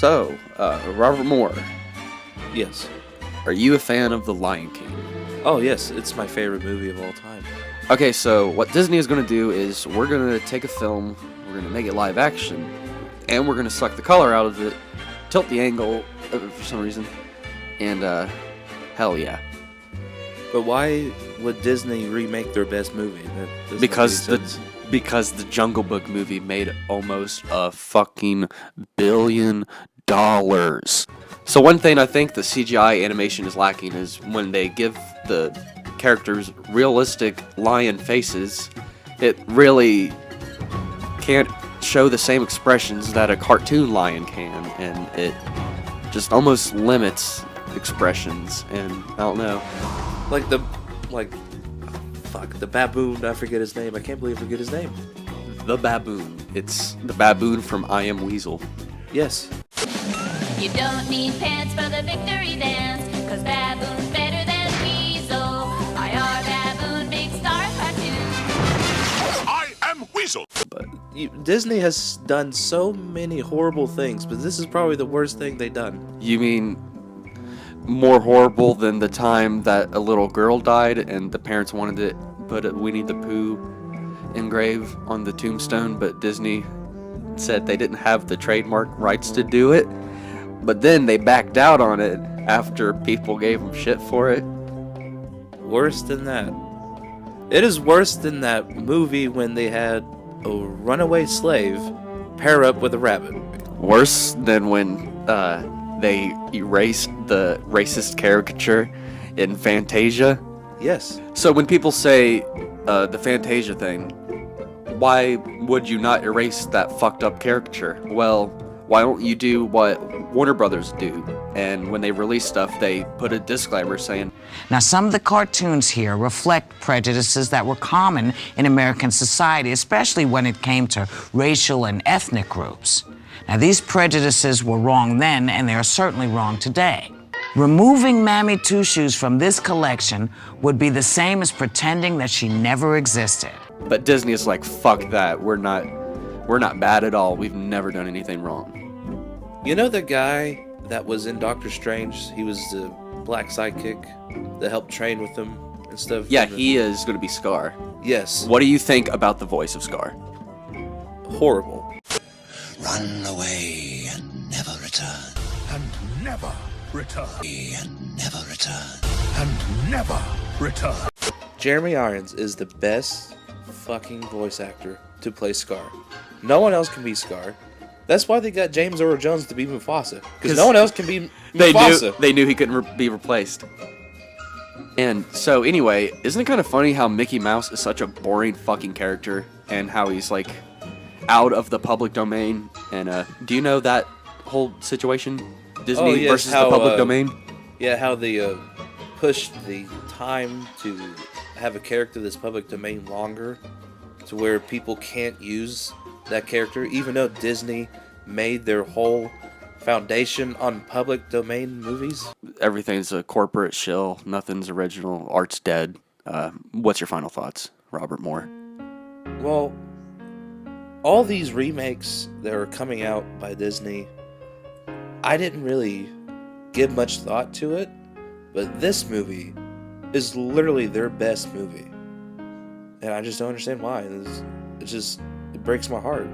So, Robert Moore, Yes. are you a fan of The Lion King? Oh, yes. It's my favorite movie of all time. Okay, so what Disney is going to do is we're going to take a film, we're going to make it live action, and we're going to suck the color out of it, tilt the angle for some reason, and hell yeah. But why would Disney remake their best movie? That doesn't Because make any sense. because the Jungle Book movie made almost a fucking $1 billion. So one thing I think the CGI animation is lacking is when they give the characters realistic lion faces, it really can't show the same expressions that a cartoon lion can, and it just almost limits expressions, and I don't know. Fuck, the baboon, I forget his name. I can't believe I forget his name. The baboon. It's the baboon from I Am Weasel. Yes. You don't need pants for the victory dance, cause baboon's better than weasel. I.R. Baboon, big star cartoon. I am Weasel. But Disney has done so many horrible things, but this is probably the worst thing they've done. you mean more horrible than the time that a little girl died and the parents wanted to put a Winnie the Pooh engrave on the tombstone, but Disney said they didn't have the trademark rights to do it. But then they backed out on it after people gave them shit for it. Worse than that. It is worse than that movie when they had a runaway slave pair up with a rabbit. Worse than when they erased the racist caricature in Fantasia. Yes. So when people say the Fantasia thing, why would you not erase that fucked up caricature? Well, why don't you do what Warner Brothers do? And when they release stuff, they put a disclaimer saying, Now, some of the cartoons here reflect prejudices that were common in American society, especially when it came to racial and ethnic groups. Now, these prejudices were wrong then, and they are certainly wrong today. Removing Mammy Two Shoes from this collection would be the same as pretending that she never existed. but Disney is like, fuck that. We're not bad at all. We've never done anything wrong. You know the guy that was in Doctor Strange? He was the black sidekick that helped train with him and stuff. Yeah, he is going to be Scar. Yes. What do you think about the voice of Scar? Horrible. Run away and never return. And never return. And never return. And never return. Jeremy Irons is the best fucking voice actor to play Scar. No one else can be Scar. That's why they got James Earl Jones to be Mufasa. Because no one else can be Mufasa. They knew he couldn't be replaced. And so anyway, isn't it kind of funny how Mickey Mouse is such a boring fucking character and how he's like out of the public domain? And do you know that whole situation? Disney Oh, yes, versus how, the public domain? Yeah, how they pushed the time to have a character that's public domain longer to where people can't use that character, even though Disney made their whole foundation on public domain movies. Everything's a corporate shill. Nothing's original. Art's dead. What's your final thoughts, Robert Moore? Well, all these remakes that are coming out by Disney, I didn't really give much thought to it, but this movie is literally their best movie. And I just don't understand why. It breaks my heart.